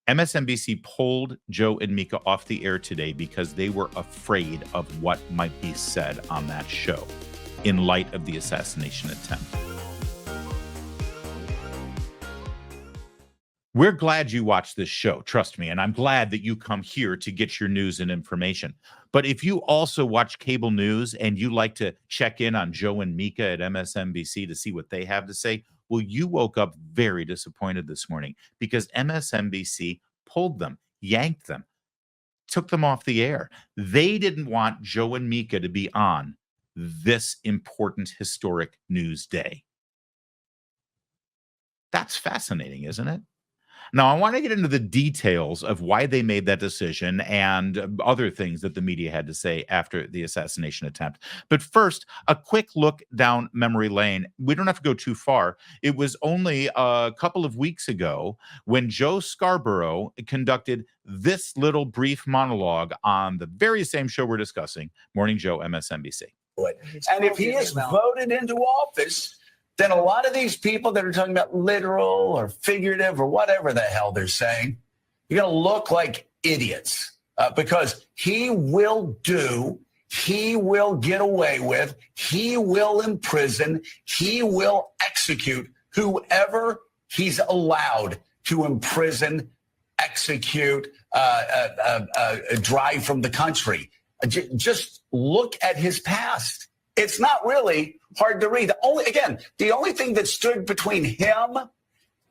MSNBC pulled Joe and Mika off the air today because they were afraid of what might be said on that show in light of the assassination attempt. We're glad you watch this show, trust me, and I'm glad that you come here to get your news and information. But if you also watch cable news and you like to check in on Joe and Mika at MSNBC to see what they have to say, well, you woke up very disappointed this morning because MSNBC pulled them, yanked them, took them off the air. They didn't want Joe and Mika to be on this important historic news day. That's fascinating, isn't it? Now, I want to get into the details of why they made that decision and other things that the media had to say after the assassination attempt. But first, a quick look down memory lane. We don't have to go too far. It was only a couple of weeks ago when Joe Scarborough conducted this little brief monologue on the very same show we're discussing, Morning Joe, MSNBC. And if he is voted into office, then a lot of these people that are talking about literal or figurative or whatever the hell they're saying, you're going to look like idiots because he will get away with, he will imprison, he will execute whoever he's allowed to imprison, execute, drive from the country. Just look at his past. It's not really hard to read. The only thing that stood between him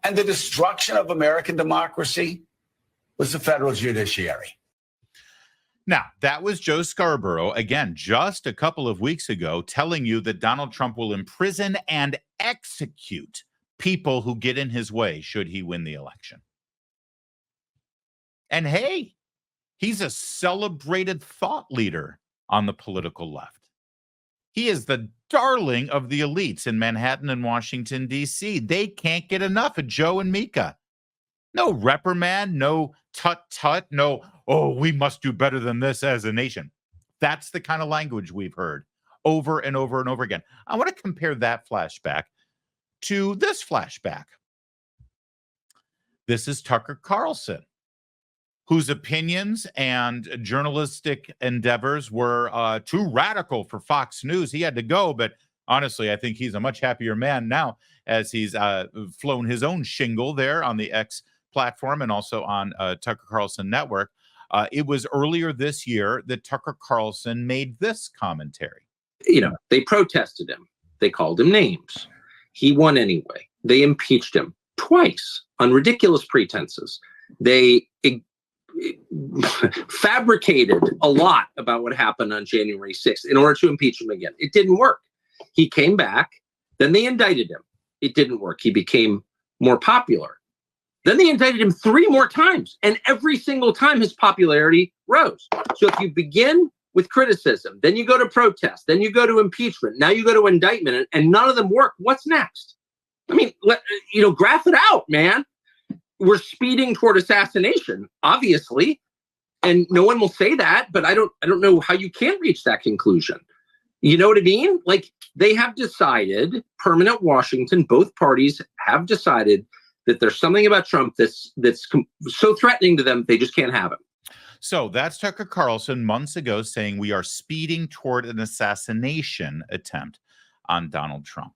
and the destruction of American democracy was the federal judiciary. Now, that was Joe Scarborough, again, just a couple of weeks ago, telling you that Donald Trump will imprison and execute people who get in his way should he win the election. And hey, he's a celebrated thought leader on the political left. He is the darling of the elites in Manhattan and Washington, D.C. They can't get enough of Joe and Mika. No reprimand, no tut-tut, no, oh, we must do better than this as a nation. That's the kind of language we've heard over and over and over again. I want to compare that flashback to this flashback. This is Tucker Carlson, whose opinions and journalistic endeavors were too radical for Fox News. He had to go, but honestly, I think he's a much happier man now as he's flown his own shingle there on the X platform and also on Tucker Carlson Network. It was earlier this year that Tucker Carlson made this commentary. You know, they protested him. They called him names. He won anyway. They impeached him twice on ridiculous pretenses. They fabricated a lot about what happened on January 6th in order to impeach him again. It didn't work. He came back. Then they indicted him. It didn't work. He became more popular. Then they indicted him 3 more times. And every single time his popularity rose. So if you begin with criticism, then you go to protest, then you go to impeachment, now you go to indictment, and none of them work, what's next? I mean, graph it out, man. We're speeding toward assassination, obviously, and no one will say that, but I don't know how you can reach that conclusion. You know what I mean? Like, they have decided, permanent Washington, both parties have decided that there's something about Trump that's so threatening to them, they just can't have him. So that's Tucker Carlson months ago saying we are speeding toward an assassination attempt on Donald Trump.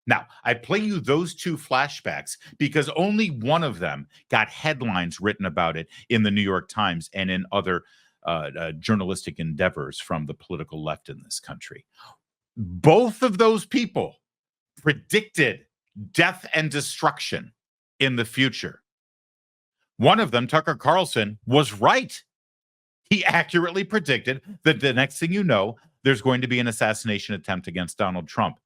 Now, I play you those 2 flashbacks because only one of them got headlines written about it in the New York Times and in other journalistic endeavors from the political left in this country. Both of those people predicted death and destruction in the future. One of them, Tucker Carlson, was right. He accurately predicted that the next thing you know, there's going to be an assassination attempt against Donald Trump.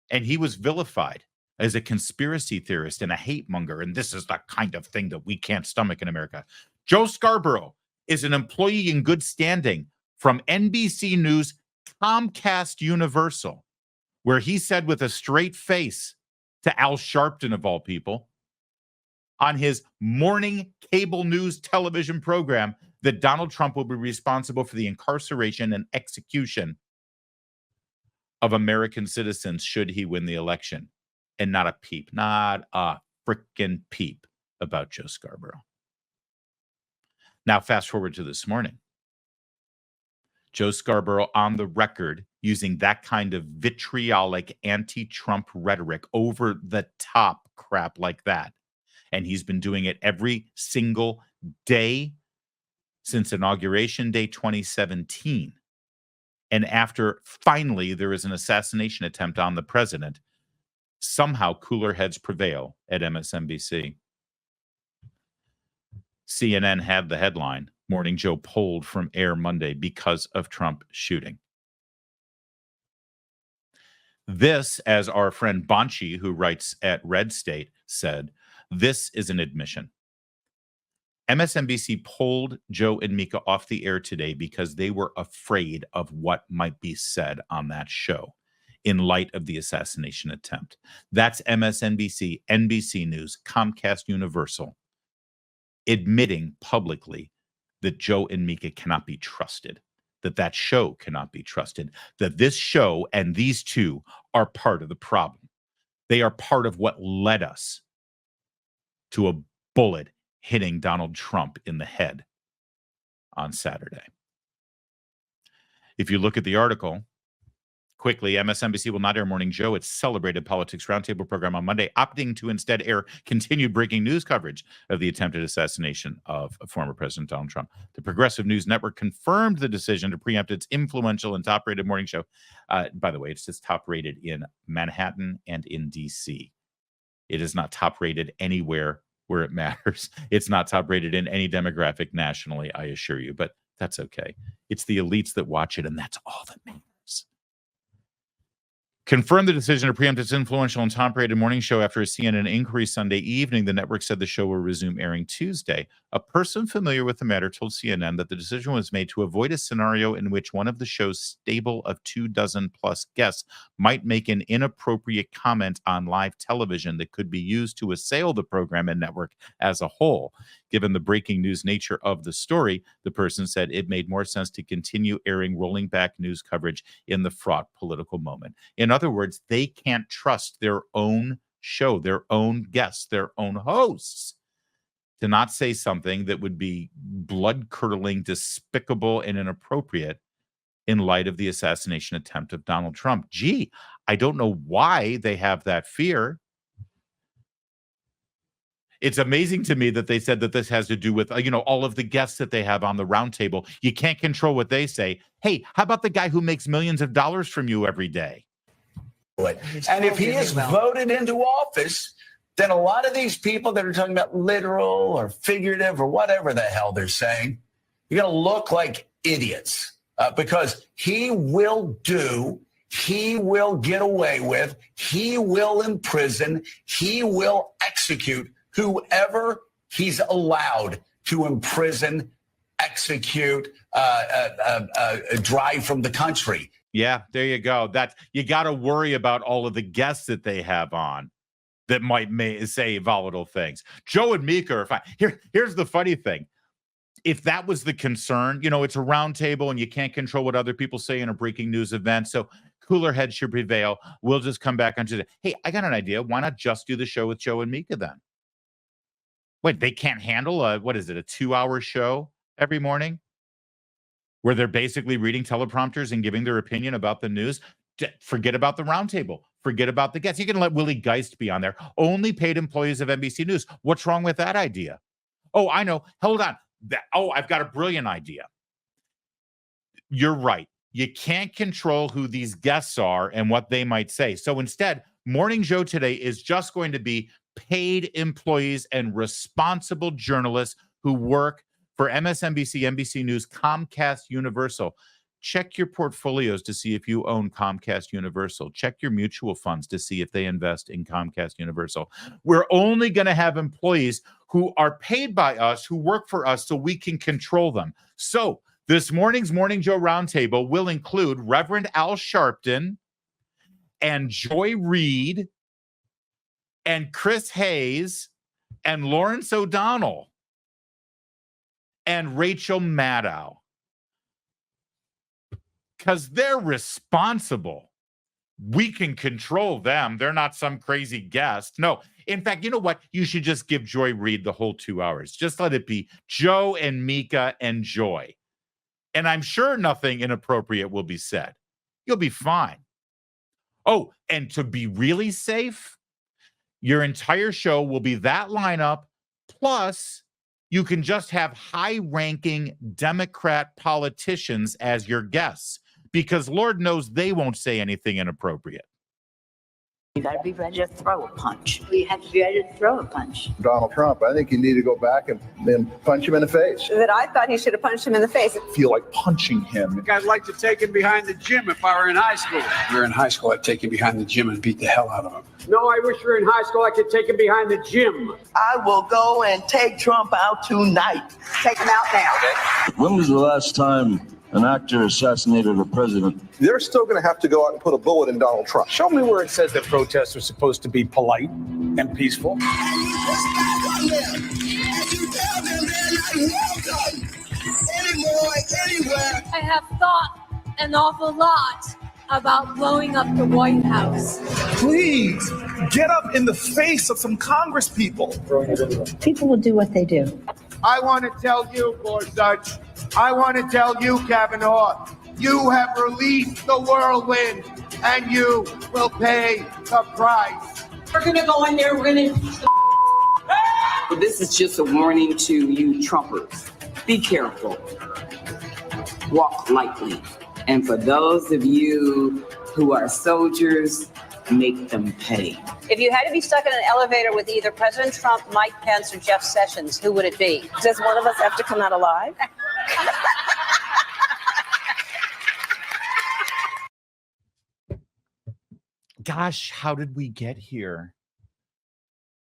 And he was vilified as a conspiracy theorist and a hate monger. And this is the kind of thing that we can't stomach in America. Joe Scarborough is an employee in good standing from NBC News, Comcast Universal, where he said with a straight face to Al Sharpton, of all people, on his morning cable news television program that Donald Trump will be responsible for the incarceration and execution of American citizens should he win the election. And not a peep, not a freaking peep about Joe Scarborough. Now, fast forward to this morning. Joe Scarborough on the record using that kind of vitriolic anti-Trump rhetoric, over the top crap like that. And he's been doing it every single day since Inauguration Day 2017. And after finally there is an assassination attempt on the president, somehow cooler heads prevail at MSNBC. CNN had the headline, Morning Joe pulled from air Monday because of Trump shooting. This, as our friend Bonchi, who writes at Red State, said, this is an admission. MSNBC pulled Joe and Mika off the air today because they were afraid of what might be said on that show in light of the assassination attempt. That's MSNBC, NBC News, Comcast Universal admitting publicly that Joe and Mika cannot be trusted, that show cannot be trusted, that this show and these two are part of the problem. They are part of what led us to a bullet hitting Donald Trump in the head on Saturday. If you look at the article, quickly, MSNBC will not air Morning Joe, its celebrated politics roundtable program on Monday, opting to instead air continued breaking news coverage of the attempted assassination of former President Donald Trump. The Progressive News Network confirmed the decision to preempt its influential and top-rated morning show. By the way, it's just top-rated in Manhattan and in D.C. It is not top-rated anywhere where it matters. It's not top-rated in any demographic nationally, I assure you, but that's okay. It's the elites that watch it, and that's all that matters. Confirmed the decision to preempt its influential and top-rated morning show after a CNN inquiry Sunday evening. The network said the show will resume airing Tuesday. A person familiar with the matter told CNN that the decision was made to avoid a scenario in which one of the show's stable of 24+ guests might make an inappropriate comment on live television that could be used to assail the program and network as a whole. Given the breaking news nature of the story, the person said it made more sense to continue airing rolling back news coverage in the fraught political moment. In other words, they can't trust their own show, their own guests, their own hosts to not say something that would be blood-curdling, despicable, and inappropriate in light of the assassination attempt of Donald Trump. Gee, I don't know why they have that fear. It's amazing to me that they said that this has to do with, all of the guests that they have on the roundtable. You can't control what they say. Hey, how about the guy who makes millions of dollars from you every day? And if he is voted into office, then a lot of these people that are talking about literal or figurative or whatever the hell they're saying, you're going to look like idiots because he will get away with, he will imprison, he will execute whoever he's allowed to imprison, execute, drive from the country. Yeah, there you go. You got to worry about all of the guests that they have on that may say volatile things. Joe and Mika are fine. Here's the funny thing. If that was the concern, it's a roundtable and you can't control what other people say in a breaking news event. So cooler heads should prevail. We'll just come back on Tuesday. Hey, I got an idea. Why not just do the show with Joe and Mika then? Wait, they can't handle a 2-hour show every morning where they're basically reading teleprompters and giving their opinion about the news? Forget about the roundtable. Forget about the guests. You can let Willie Geist be on there. Only paid employees of NBC News. What's wrong with that idea? Oh, I know. Hold on. I've got a brilliant idea. You're right. You can't control who these guests are and what they might say. So instead, Morning Joe today is just going to be paid employees and responsible journalists who work for MSNBC, NBC News, Comcast Universal. Check your portfolios to see if you own Comcast Universal. Check your mutual funds to see if they invest in Comcast Universal. We're only going to have employees who are paid by us, who work for us, so we can control them. So this morning's Morning Joe Roundtable will include Reverend Al Sharpton and Joy Reid and Chris Hayes and Lawrence O'Donnell and Rachel Maddow, because they're responsible. we can control them. They're not some crazy guest. No. In fact, you know what? You should just give Joy Reid the whole 2 hours. Just let it be Joe and Mika and Joy. And I'm sure nothing inappropriate will be said. You'll be fine. Oh, and to be really safe, your entire show will be that lineup. Plus, you can just have high-ranking Democrat politicians as your guests, because Lord knows they won't say anything inappropriate. You got to be ready to throw a punch. You have to be ready to throw a punch. Donald Trump, I think you need to go back and then punch him in the face. That I thought he should have punched him in the face. I feel like punching him. I'd like to take him behind the gym if I were in high school. If we were in high school, I'd take him behind the gym and beat the hell out of him. No, I wish we were in high school. I could take him behind the gym. I will go and take Trump out tonight. Take him out now. When was the last time an actor assassinated a president? They're still going to have to go out and put a bullet in Donald Trump. Show me where it says that protests are supposed to be polite and peaceful. I have thought an awful lot about blowing up the White House. Please get up in the face of some Congress people. People will do what they do. I want to tell you, Gorsuch, I want to tell you, Kavanaugh, you have released the whirlwind, and you will pay the price. We're going to go in there. We're going to... This is just a warning to you Trumpers. Be careful. Walk lightly. And for those of you who are soldiers, make them pay. If you had to be stuck in an elevator with either President Trump, Mike Pence, or Jeff Sessions, who would it be? Does one of us have to come out alive? Gosh, how did we get here?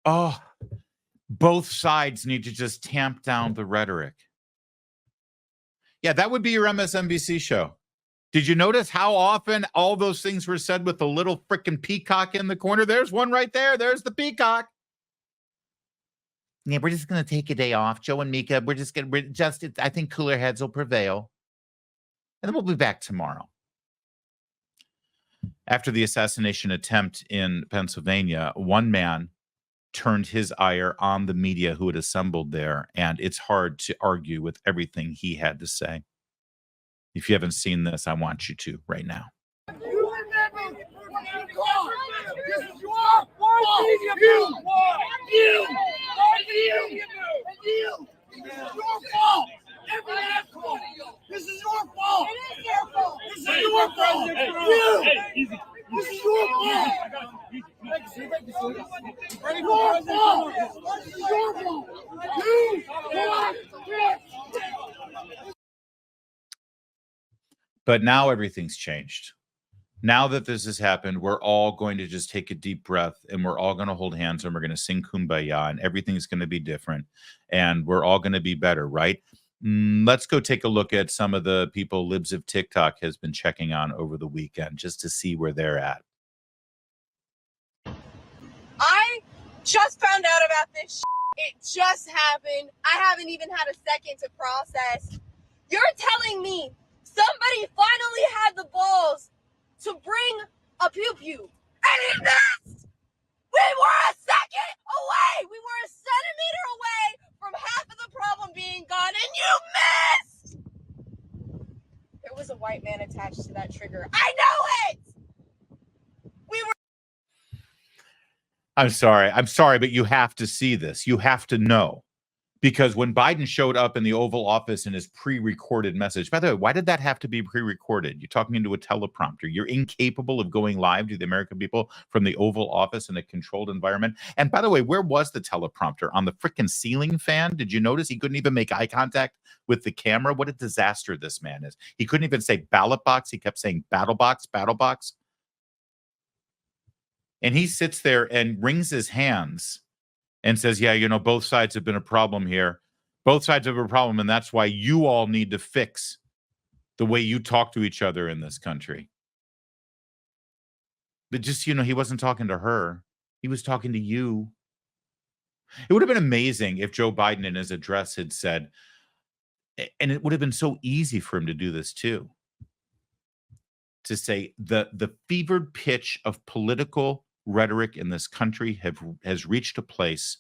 Oh, both sides need to just tamp down the rhetoric. Yeah, that would be your MSNBC show. Did you notice how often all those things were said with the little freaking peacock in the corner? There's one right there. There's the peacock. Yeah, we're just going to take a day off. Joe and Mika, I think cooler heads will prevail. And then we'll be back tomorrow. After the assassination attempt in Pennsylvania, one man turned his ire on the media who had assembled there, and it's hard to argue with everything he had to say. If you haven't seen this, I want you to right now. You remember when you called. This is your fault. You. This is your fault. Every last one. This is your fault. It is your fault. This is your fault. You. This is your fault. Your fault. This is your fault. You. But now everything's changed. Now that this has happened, we're all going to just take a deep breath, and we're all going to hold hands, and we're going to sing Kumbaya, and everything's going to be different, and we're all going to be better, right? Let's go take a look at some of the people Libs of TikTok has been checking on over the weekend just to see where they're at. I just found out about this. It just happened. I haven't even had a second to process. You're telling me somebody finally had the balls to bring a pew-pew, and he missed! We were a second away! We were a centimeter away from half of the problem being gone, and you missed! There was a white man attached to that trigger. I know it! We were... I'm sorry, but you have to see this. You have to know. Because when Biden showed up in the Oval Office in his pre-recorded message, by the way, why did that have to be pre-recorded? You're talking into a teleprompter. You're incapable of going live to the American people from the Oval Office in a controlled environment. And by the way, where was the teleprompter? On the freaking ceiling fan? Did you notice he couldn't even make eye contact with the camera? What a disaster this man is. He couldn't even say ballot box. He kept saying battle box, battle box. And he sits there and wrings his hands and says, yeah, you know, both sides have been a problem here. Both sides have a problem, and that's why you all need to fix the way you talk to each other in this country. But just, you know, he wasn't talking to her. He was talking to you. It would have been amazing if Joe Biden in his address had said, and it would have been so easy for him to do this too. to say the fevered pitch of political rhetoric in this country has reached a place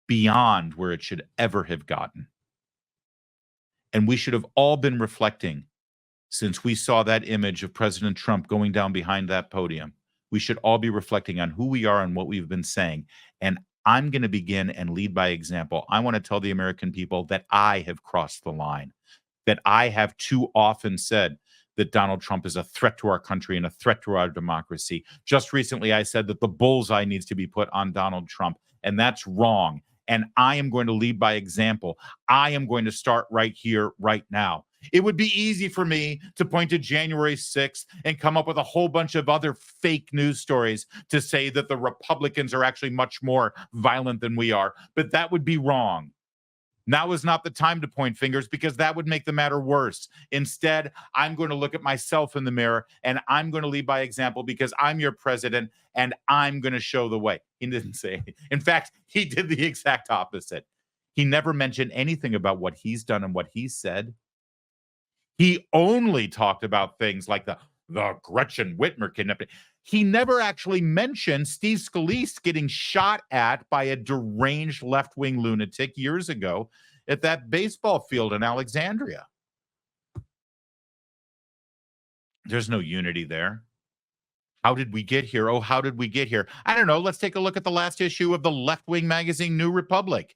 beyond where it should ever have gotten. And we should have all been reflecting since we saw that image of President Trump going down behind that podium. We should all be reflecting on who we are and what we've been saying. And I'm going to begin and lead by example. I want to tell the American people that I have crossed the line, that I have too often said that Donald Trump is a threat to our country and a threat to our democracy. Just recently, I said that the bullseye needs to be put on Donald Trump, and that's wrong. And I am going to lead by example. I am going to start right here, right now. It would be easy for me to point to January 6th and come up with a whole bunch of other fake news stories to say that the Republicans are actually much more violent than we are. But that would be wrong. Now is not the time to point fingers because that would make the matter worse. Instead, I'm going to look at myself in the mirror and I'm going to lead by example because I'm your president and I'm going to show the way. He didn't say. In fact, he did the exact opposite. He never mentioned anything about what he's done and what he said. He only talked about things like the Gretchen Whitmer kidnapping. He never actually mentioned Steve Scalise getting shot at by a deranged left-wing lunatic years ago at that baseball field in Alexandria. There's no unity there. How did we get here? Oh, how did we get here? I don't know. Let's take a look at the last issue of the left-wing magazine New Republic.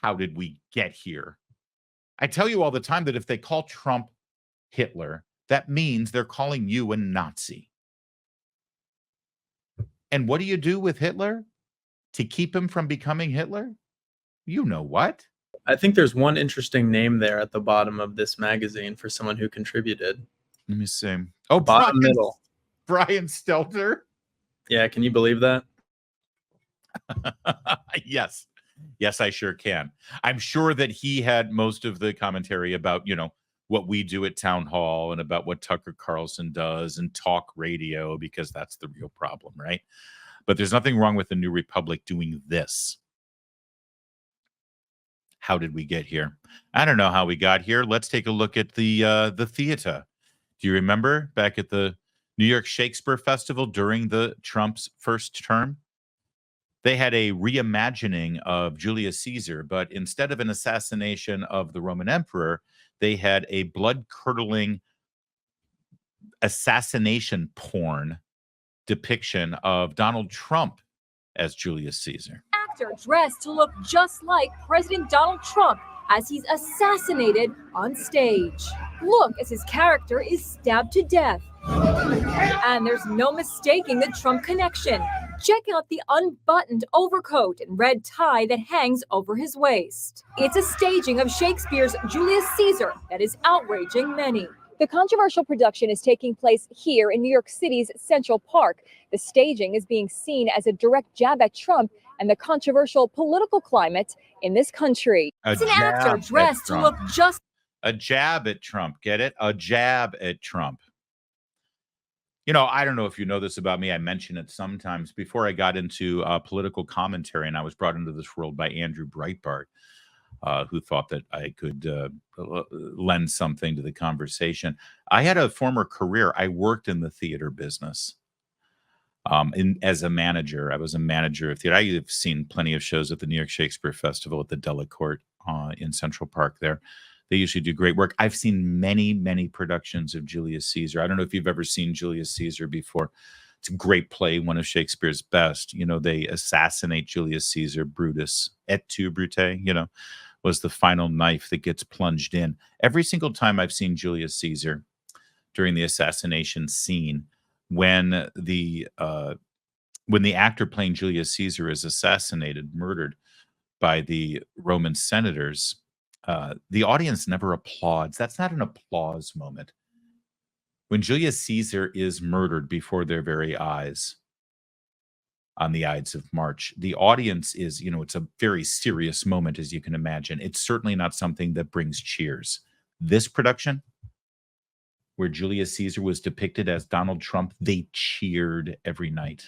How did we get here? I tell you all the time that if they call Trump Hitler, that means they're calling you a Nazi. And what do you do with Hitler to keep him from becoming Hitler? You know what? I think there's one interesting name there at the bottom of this magazine for someone who contributed. Let me see. Oh, bottom middle. Brian Stelter. Yeah, can you believe that? Yes. Yes, I sure can. I'm sure that he had most of the commentary about, what we do at Town Hall and about what Tucker Carlson does and talk radio, because that's the real problem, right? But there's nothing wrong with the New Republic doing this. How did we get here? I don't know how we got here. Let's take a look at the theater. Do you remember back at the New York Shakespeare Festival during the Trump's first term? They had a reimagining of Julius Caesar, but instead of an assassination of the Roman emperor, they had a blood-curdling assassination porn depiction of Donald Trump as Julius Caesar. Actor dressed to look just like President Donald Trump as he's assassinated on stage. Look as his character is stabbed to death. And there's no mistaking the Trump connection. Check out the unbuttoned overcoat and red tie that hangs over his waist. It's a staging of Shakespeare's Julius Caesar that is outraging many. The controversial production is taking place here in New York City's Central Park. The staging is being seen as a direct jab at Trump and the controversial political climate in this country. It's an actor dressed to look just... A jab at Trump. Get it? A jab at Trump. I don't know if you know this about me. I mention it sometimes. Before I got into political commentary, and I was brought into this world by Andrew Breitbart, who thought that I could lend something to the conversation. I had a former career. I worked in the theater business as a manager. I was a manager of theater. I've seen plenty of shows at the New York Shakespeare Festival at the Delacorte in Central Park there. They usually do great work. I've seen many, many productions of Julius Caesar. I don't know if you've ever seen Julius Caesar before. It's a great play, one of Shakespeare's best. They assassinate Julius Caesar. Brutus, et tu, Brute, was the final knife that gets plunged in. Every single time I've seen Julius Caesar during the assassination scene, when the actor playing Julius Caesar is assassinated, murdered by the Roman senators, the audience never applauds. That's not an applause moment. When Julius Caesar is murdered before their very eyes on the Ides of March, the audience is, it's a very serious moment, as you can imagine. It's certainly not something that brings cheers. This production, where Julius Caesar was depicted as Donald Trump, they cheered every night.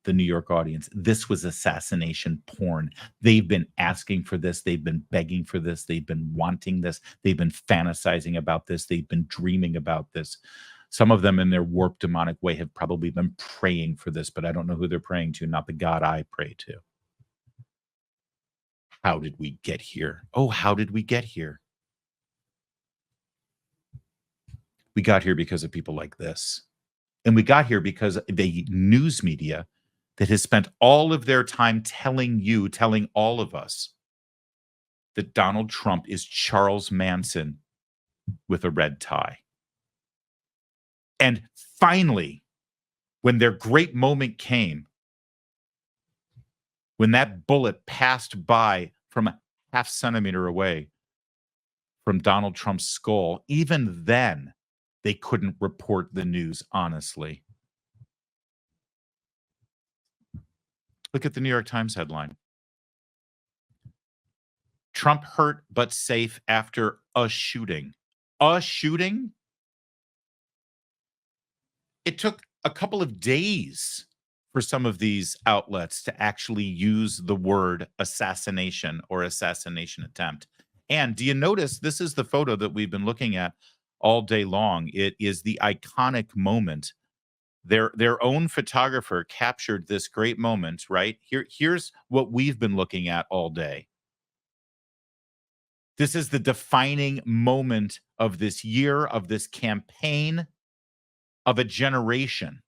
the New York audience. This was assassination porn. They've been asking for this. They've been begging for this. They've been wanting this. They've been fantasizing about this. They've been dreaming about this. Some of them in their warped demonic way have probably been praying for this, but I don't know who they're praying to, not the God I pray to. How did we get here? Oh, how did we get here? We got here because of people like this. And we got here because the news media that has spent all of their time telling all of us that Donald Trump is Charles Manson with a red tie. And finally, when their great moment came, when that bullet passed by from a half centimeter away from Donald Trump's skull, even then, they couldn't report the news honestly. Look at the New York Times headline. Trump hurt but safe after a shooting. A shooting? It took a couple of days for some of these outlets to actually use the word assassination or assassination attempt. And do you notice this is the photo that we've been looking at all day long? It is the iconic moment. Their own photographer captured this great moment, right? Here's what we've been looking at all day. This is the defining moment of this year, of this campaign, of a generation.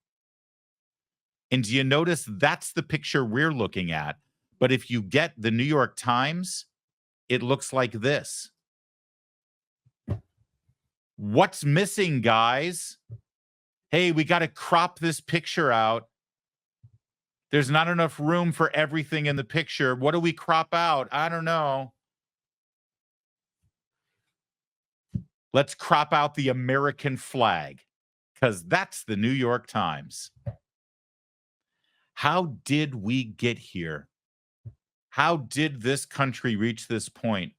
And do you notice that's the picture we're looking at? But if you get the New York Times, it looks like this. What's missing, guys? Hey, we got to crop this picture out. There's not enough room for everything in the picture. What do we crop out? I don't know. Let's crop out the American flag, because that's the New York Times. How did we get here? How did this country reach this point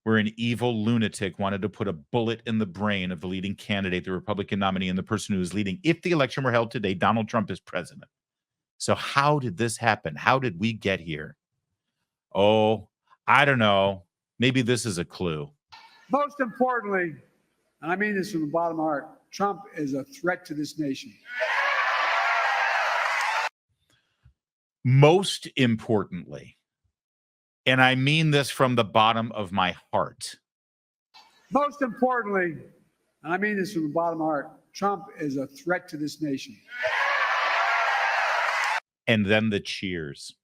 where an evil lunatic wanted to put a bullet in the brain of the leading candidate, the Republican nominee, and the person who is leading, if the election were held today, Donald Trump is president? So how did this happen? How did we get here? Oh, I don't know. Maybe this is a clue. Most importantly, and I mean this from the bottom of my heart, Trump is a threat to this nation. Most importantly, and I mean this from the bottom of my heart. Most importantly, and I mean this from the bottom of my heart, Trump is a threat to this nation. And then the cheers.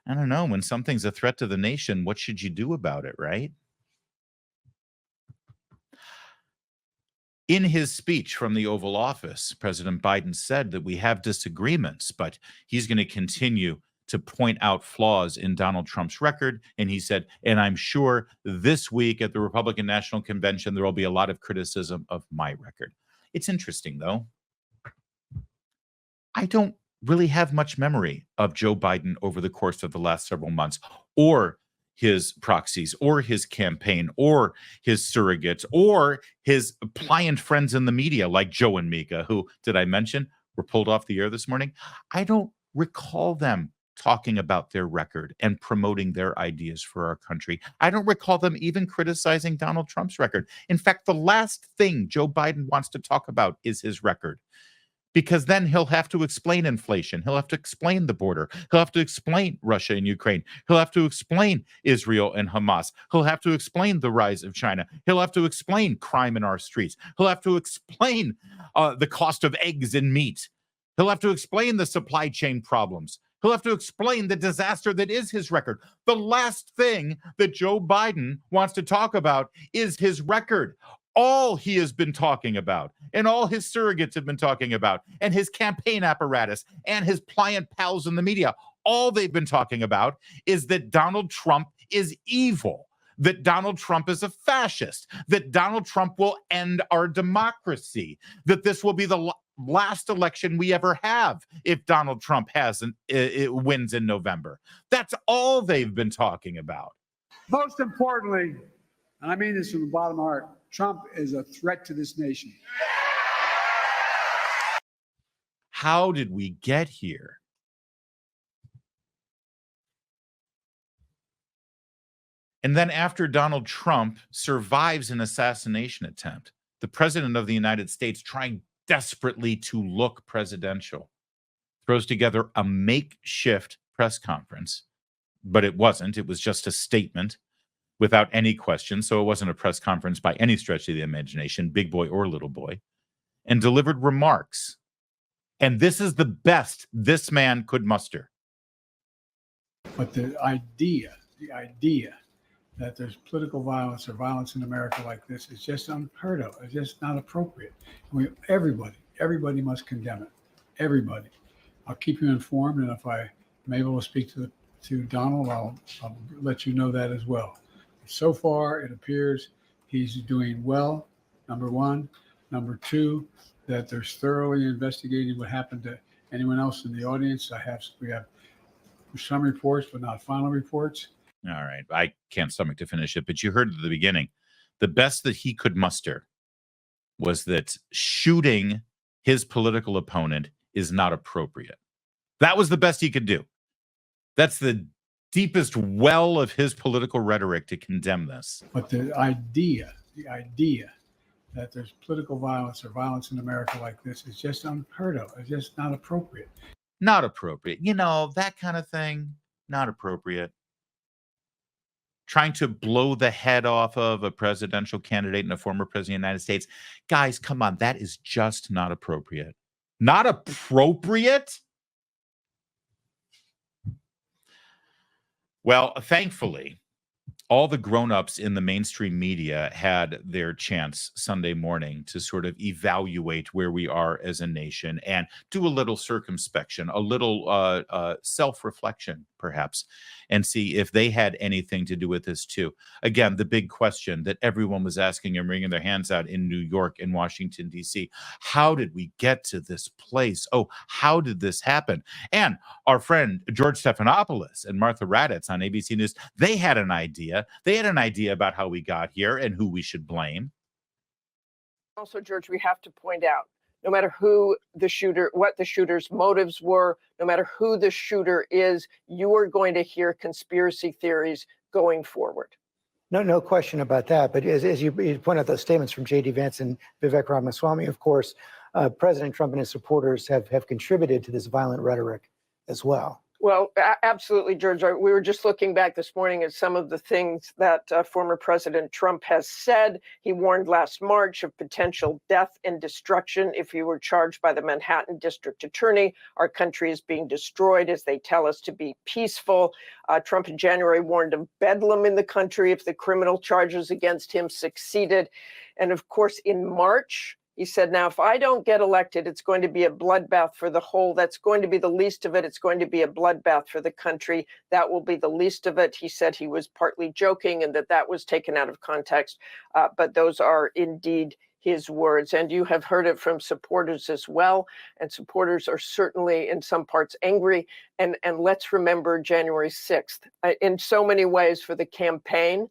I don't know. When something's a threat to the nation, what should you do about it, right? In his speech from the Oval Office, President Biden said that we have disagreements, but he's going to continue to point out flaws in Donald Trump's record. And he said, and I'm sure this week at the Republican National Convention, there will be a lot of criticism of my record. It's interesting, though. I don't really have much memory of Joe Biden over the course of the last several months, or his proxies, or his campaign, or his surrogates, or his pliant friends in the media like Joe and Mika, who, did I mention, were pulled off the air this morning. I don't recall them talking about their record and promoting their ideas for our country. I don't recall them even criticizing Donald Trump's record. In fact, the last thing Joe Biden wants to talk about is his record, because then he'll have to explain inflation. He'll have to explain the border. He'll have to explain Russia and Ukraine. He'll have to explain Israel and Hamas. He'll have to explain the rise of China. He'll have to explain crime in our streets. He'll have to explain the cost of eggs and meat. He'll have to explain the supply chain problems. He'll have to explain the disaster that is his record. The last thing that Joe Biden wants to talk about is his record. All he has been talking about, and all his surrogates have been talking about, and his campaign apparatus, and his pliant pals in the media, all they've been talking about is that Donald Trump is evil, that Donald Trump is a fascist, that Donald Trump will end our democracy, that this will be the last election we ever have if Donald Trump wins in November. That's all they've been talking about. Most importantly, and I mean this from the bottom of my heart, Trump is a threat to this nation. how did we get here? And then after Donald Trump survives an assassination attempt, the president of the United States, trying desperately to look presidential, throws together a makeshift press conference, but it wasn't. It was just a statement without any question. So it wasn't a press conference by any stretch of the imagination, big boy or little boy, and delivered remarks. And this is the best this man could muster. But the idea that there's political violence or violence in America like this is just unheard of. It's just not appropriate. Everybody must condemn it. Everybody. I'll keep you informed, and if I'm able to speak to Donald, I'll let you know that as well. So far, it appears he's doing well, number one. Number two, that they're thoroughly investigating what happened to anyone else in the audience. We have some reports, but not final reports. All right. I can't stomach to finish it, but you heard at the beginning, the best that he could muster was that shooting his political opponent is not appropriate. That was the best he could do. That's the deepest well of his political rhetoric to condemn this. But the idea that there's political violence or violence in America like this is just unheard of. It's just not appropriate. Not appropriate. You know, that kind of thing, not appropriate. Trying to blow the head off of a presidential candidate and a former president of the United States. Guys, come on. That is just not appropriate. Not appropriate? Well, thankfully, all the grown-ups in the mainstream media had their chance Sunday morning to sort of evaluate where we are as a nation and do a little circumspection, a little self-reflection, perhaps, and see if they had anything to do with this too. Again, the big question that everyone was asking and wringing their hands out in New York and Washington, D.C., how did we get to this place? Oh, how did this happen? And our friend George Stephanopoulos and Martha Raddatz on ABC News, they had an idea. They had an idea about how we got here and who we should blame. Also, George, we have to point out, no matter who the shooter, what the shooter's motives were, no matter who the shooter is, you are going to hear conspiracy theories going forward. No question about that. But as you point out those statements from J.D. Vance and Vivek Ramaswamy, of course, President Trump and his supporters have contributed to this violent rhetoric as well. Well, absolutely, George. We were just looking back this morning at some of the things that former President Trump has said. He warned last March of potential death and destruction if he were charged by the Manhattan District Attorney. Our country is being destroyed as they tell us to be peaceful. Trump in January warned of bedlam in the country if the criminal charges against him succeeded. And of course, in March, he said, now, if I don't get elected, it's going to be a bloodbath for the whole. That's going to be the least of it. It's going to be a bloodbath for the country. That will be the least of it. He said he was partly joking and that was taken out of context. But those are indeed his words. And you have heard it from supporters as well. And supporters are certainly in some parts angry. And let's remember January 6th. In so many ways for the campaign,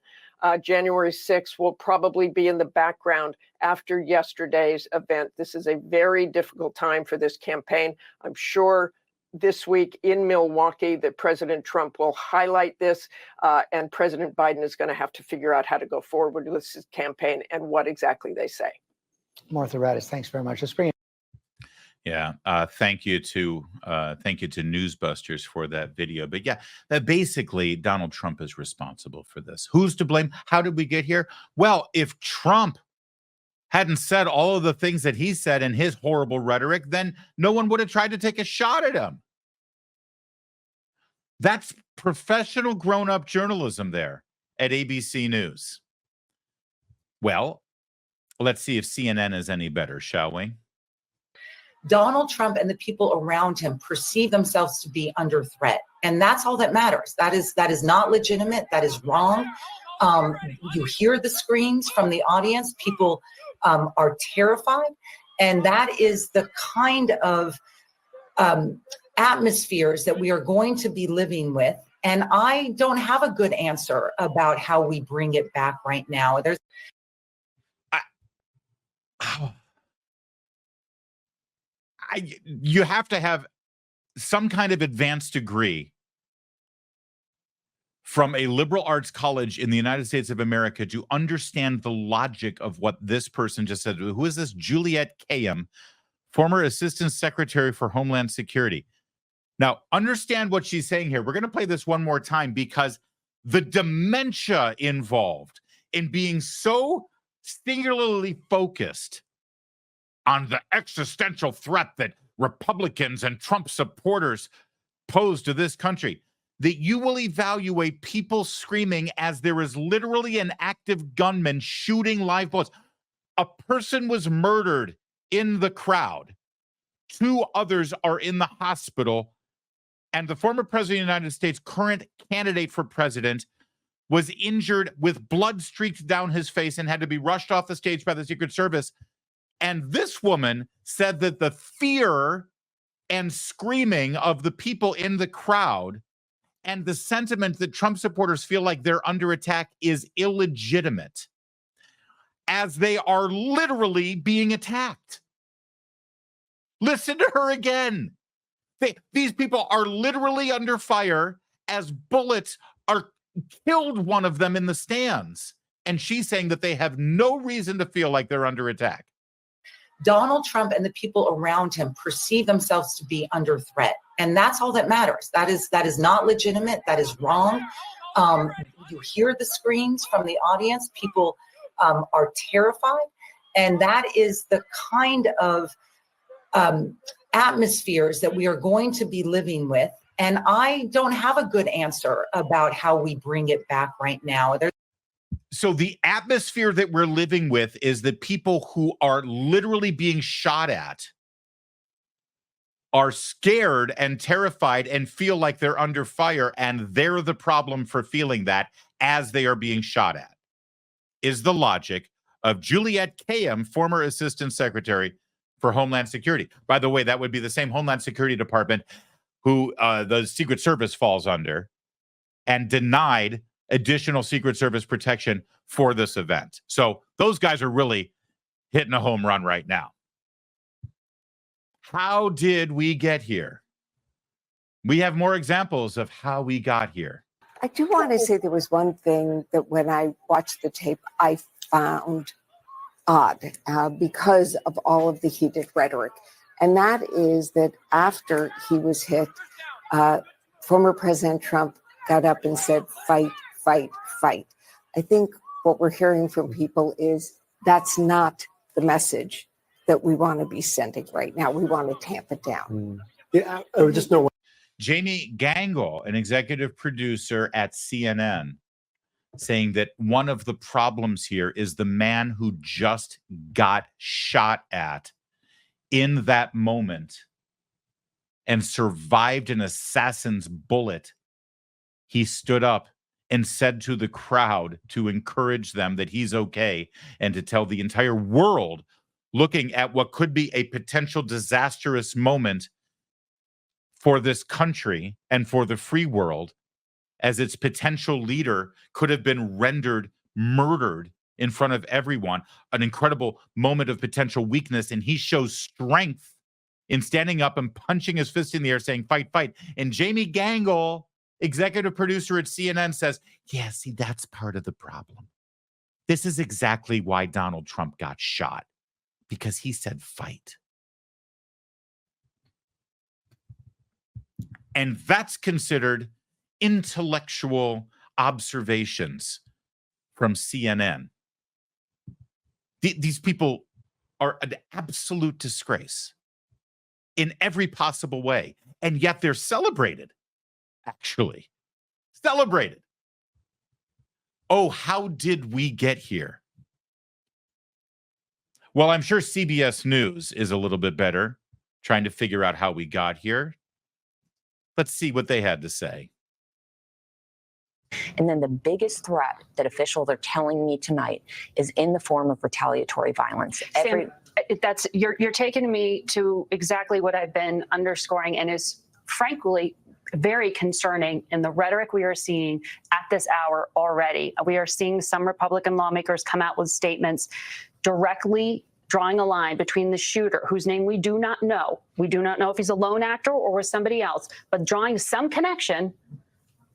January 6th will probably be in the background after yesterday's event. This is a very difficult time for this campaign. I'm sure this week in Milwaukee that President Trump will highlight this, and President Biden is going to have to figure out how to go forward with his campaign and what exactly they say. Martha Raddatz, thanks very much. Let's bring it. Yeah, thank you to Newsbusters for that video. But yeah, that basically Donald Trump is responsible for this. Who's to blame? How did we get here? Well, if Trump hadn't said all of the things that he said in his horrible rhetoric, then no one would have tried to take a shot at him. That's professional grown-up journalism there at ABC News. Well, let's see if CNN is any better, shall we? Donald Trump and the people around him perceive themselves to be under threat. And that's all that matters. That is not legitimate. That is wrong. You hear the screams from the audience. People are terrified. And that is the kind of atmospheres that we are going to be living with. And I don't have a good answer about how we bring it back right now. you have to have some kind of advanced degree from a liberal arts college in the United States of America to understand the logic of what this person just said. Who is this? Juliette Kayyem, former Assistant Secretary for Homeland Security. Now, understand what she's saying here. We're going to play this one more time because the dementia involved in being so singularly focused on the existential threat that Republicans and Trump supporters pose to this country, that you will evaluate people screaming as there is literally an active gunman shooting live bullets. A person was murdered in the crowd. 2 others are in the hospital. And the former president of the United States, current candidate for president, was injured with blood streaked down his face and had to be rushed off the stage by the Secret Service. And this woman said that the fear and screaming of the people in the crowd and the sentiment that Trump supporters feel like they're under attack is illegitimate, as they are literally being attacked. Listen to her again. These people are literally under fire as bullets are killed one of them in the stands. And she's saying that they have no reason to feel like they're under attack. Donald Trump and the people around him perceive themselves to be under threat. And that's all that matters. That is not legitimate. That is wrong. You hear the screams from the audience. People are terrified. And that is the kind of atmospheres that we are going to be living with. And I don't have a good answer about how we bring it back right now. So the atmosphere that we're living with is that people who are literally being shot at are scared and terrified and feel like they're under fire, and they're the problem for feeling that as they are being shot at, is the logic of Juliette Kayyem, former Assistant Secretary for Homeland Security. By the way, that would be the same Homeland Security Department who the Secret Service falls under, and denied additional Secret Service protection for this event. So those guys are really hitting a home run right now. How did we get here? We have more examples of how we got here. I do want to say there was one thing that when I watched the tape, I found odd because of all of the heated rhetoric. And that is that after he was hit, former President Trump got up and said, fight, fight, fight. I think what we're hearing from people is that's not the message that we want to be sending right now. We want to tamp it down. Yeah, I would just know. Jamie Gangle, an executive producer at CNN, saying that one of the problems here is the man who just got shot at in that moment and survived an assassin's bullet. He stood up and said to the crowd to encourage them that he's okay and to tell the entire world, looking at what could be a potential disastrous moment for this country and for the free world, as its potential leader could have been rendered murdered in front of everyone, an incredible moment of potential weakness. And he shows strength in standing up and punching his fist in the air saying, fight, fight. And Jamie Gangle, executive producer at CNN, says, yeah, see, that's part of the problem. This is exactly why Donald Trump got shot, because he said fight. And that's considered intellectual observations from CNN. These people are an absolute disgrace in every possible way. And yet they're celebrated, actually. Celebrated. Oh, how did we get here? Well, I'm sure CBS News is a little bit better trying to figure out how we got here. Let's see what they had to say. And then the biggest threat that officials are telling me tonight is in the form of retaliatory violence. Sam, that's you're taking me to exactly what I've been underscoring, and is frankly very concerning in the rhetoric we are seeing at this hour already. We are seeing some Republican lawmakers come out with statements directly drawing a line between the shooter, whose name we do not know if he's a lone actor or was somebody else, but drawing some connection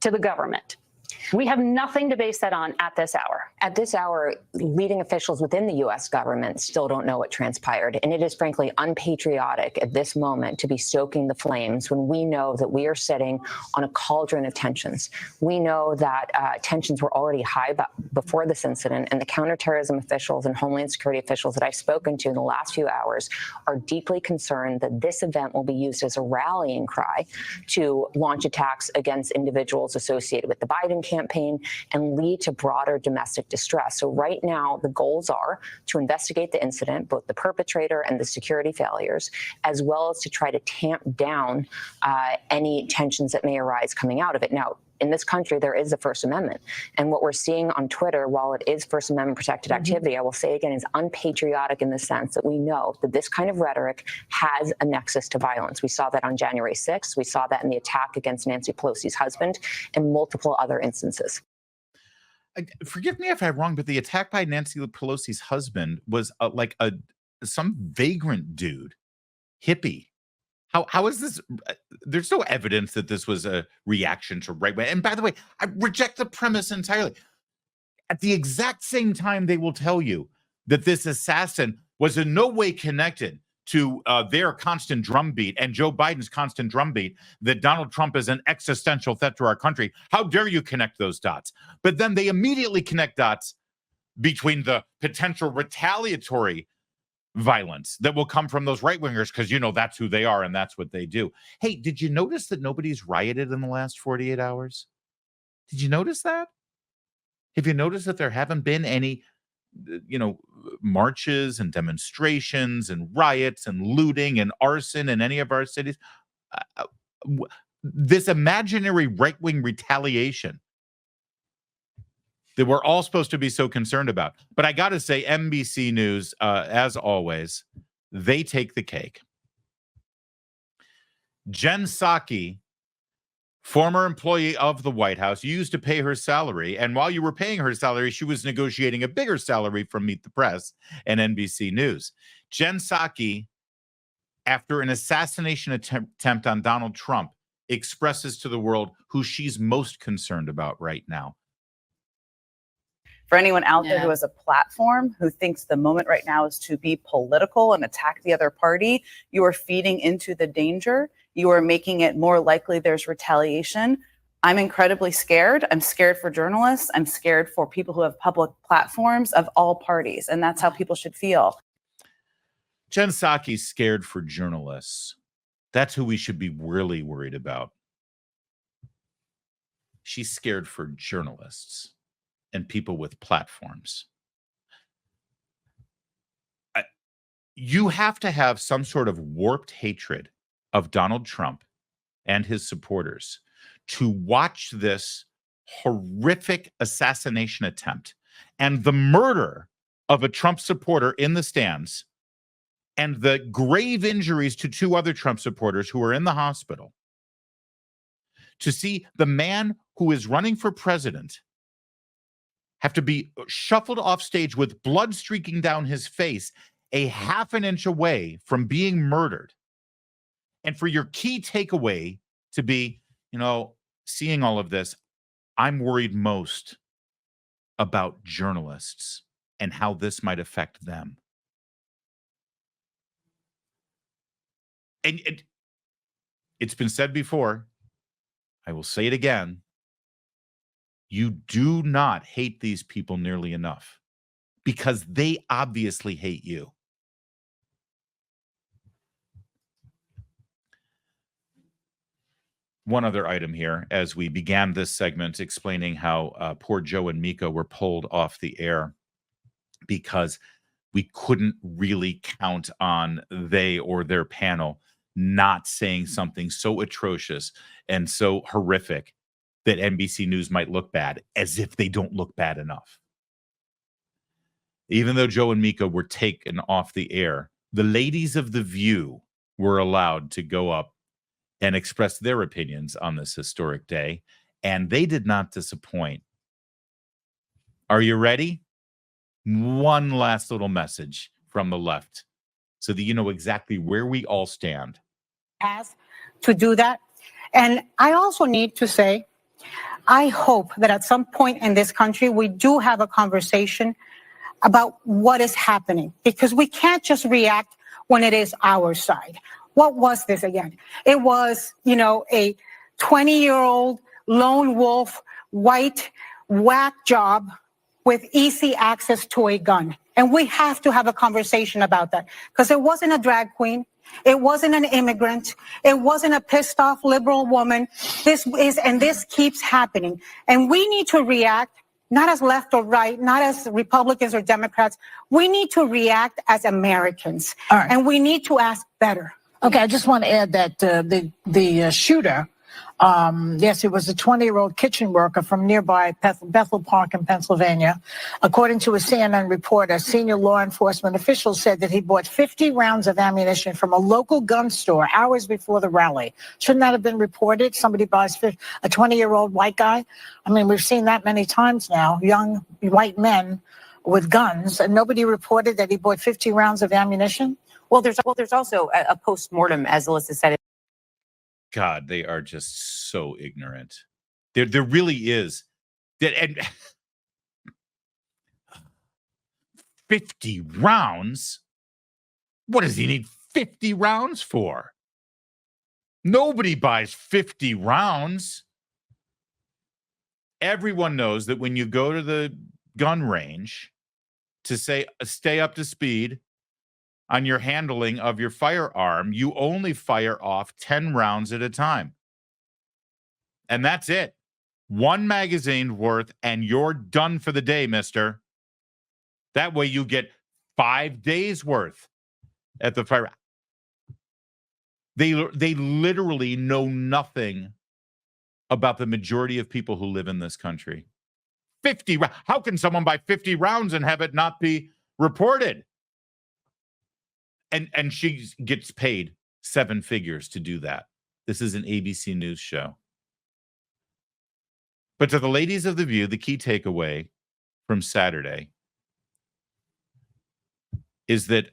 to the government. We have nothing to base that on at this hour. At this hour, leading officials within the U.S. government still don't know what transpired. And it is frankly unpatriotic at this moment to be stoking the flames when we know that we are sitting on a cauldron of tensions. We know that tensions were already high before this incident, and the counterterrorism officials and Homeland Security officials that I've spoken to in the last few hours are deeply concerned that this event will be used as a rallying cry to launch attacks against individuals associated with the Biden campaign and lead to broader domestic distress. So right now, the goals are to investigate the incident, both the perpetrator and the security failures, as well as to try to tamp down any tensions that may arise coming out of it. Now, in this country, there is the First Amendment. And what we're seeing on Twitter, while it is First Amendment protected activity, I will say again, is unpatriotic in the sense that we know that this kind of rhetoric has a nexus to violence. We saw that on January 6th. We saw that in the attack against Nancy Pelosi's husband and multiple other instances. Forgive me if I'm wrong, but the attack by Nancy Pelosi's husband was some vagrant dude, hippie. How is this? There's no evidence that this was a reaction to right wing. And by the way, I reject the premise entirely. At the exact same time, they will tell you that this assassin was in no way connected to their constant drumbeat and Joe Biden's constant drumbeat that Donald Trump is an existential threat to our country. How dare you connect those dots? But then they immediately connect dots between the potential retaliatory violence that will come from those right-wingers because, that's who they are and that's what they do. Hey, did you notice that nobody's rioted in the last 48 hours? Did you notice that? Have you noticed that there haven't been any, marches and demonstrations and riots and looting and arson in any of our cities? This imaginary right-wing retaliation that we're all supposed to be so concerned about. But I got to say, NBC News, as always, they take the cake. Jen Psaki, former employee of the White House, used to pay her salary. And while you were paying her salary, she was negotiating a bigger salary from Meet the Press and NBC News. Jen Psaki, after an assassination attempt on Donald Trump, expresses to the world who she's most concerned about right now. For anyone out there who has a platform, who thinks the moment right now is to be political and attack the other party, you are feeding into the danger. You are making it more likely there's retaliation. I'm incredibly scared. I'm scared for journalists. I'm scared for people who have public platforms of all parties. And that's how people should feel. Jen Psaki's scared for journalists. That's who we should be really worried about. She's scared for journalists and people with platforms. You have to have some sort of warped hatred of Donald Trump and his supporters to watch this horrific assassination attempt and the murder of a Trump supporter in the stands and the grave injuries to two other Trump supporters who are in the hospital. To see the man who is running for president have to be shuffled off stage with blood streaking down his face a half an inch away from being murdered. And for your key takeaway to be, seeing all of this, I'm worried most about journalists and how this might affect them. And it's been said before, I will say it again. You do not hate these people nearly enough because they obviously hate you. One other item here, as we began this segment explaining how poor Joe and Mika were pulled off the air because we couldn't really count on they or their panel not saying something so atrocious and so horrific that NBC News might look bad, as if they don't look bad enough. Even though Joe and Mika were taken off the air, the ladies of The View were allowed to go up and express their opinions on this historic day, and they did not disappoint. Are you ready? One last little message from the left so that you know exactly where we all stand. Has to do that. And I also need to say, I hope that at some point in this country, we do have a conversation about what is happening, because we can't just react when it is our side. What was this again? It was, a 20-year-old lone wolf, white, whack job with easy access to a gun. And we have to have a conversation about that, because it wasn't a drag queen. It wasn't an immigrant. It wasn't a pissed off liberal woman. This keeps happening. And we need to react, not as left or right, not as Republicans or Democrats. We need to react as Americans. All right. And we need to ask better. Okay, I just want to add that the shooter, yes, it was a 20-year-old kitchen worker from nearby Bethel Park in Pennsylvania. According to a CNN report, a senior law enforcement official said that he bought 50 rounds of ammunition from a local gun store hours before the rally. Shouldn't that have been reported? Somebody buys a 20-year-old white guy? I mean, we've seen that many times now, young white men with guns, and nobody reported that he bought 50 rounds of ammunition? Well, there's also a post-mortem, as Alyssa said. God, they are just so ignorant. There really is. And 50 rounds? What does he need 50 rounds for? Nobody buys 50 rounds. Everyone knows that when you go to the gun range to say, stay up to speed on your handling of your firearm, you only fire off 10 rounds at a time. And that's it. One magazine worth, and you're done for the day, mister. That way you get 5 days worth at the fire. They literally know nothing about the majority of people who live in this country. 50. How can someone buy 50 rounds and have it not be reported? And she gets paid 7 figures to do that. This is an ABC News show. But to the ladies of The View, the key takeaway from Saturday is that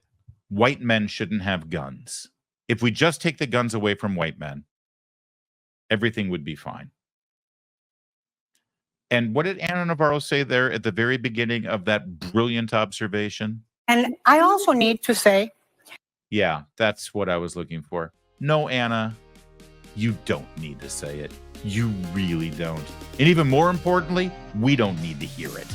white men shouldn't have guns. If we just take the guns away from white men, everything would be fine. And what did Anna Navarro say there at the very beginning of that brilliant observation? And I also need to say, yeah, that's what I was looking for. No, Anna, you don't need to say it. You really don't. And even more importantly, we don't need to hear it.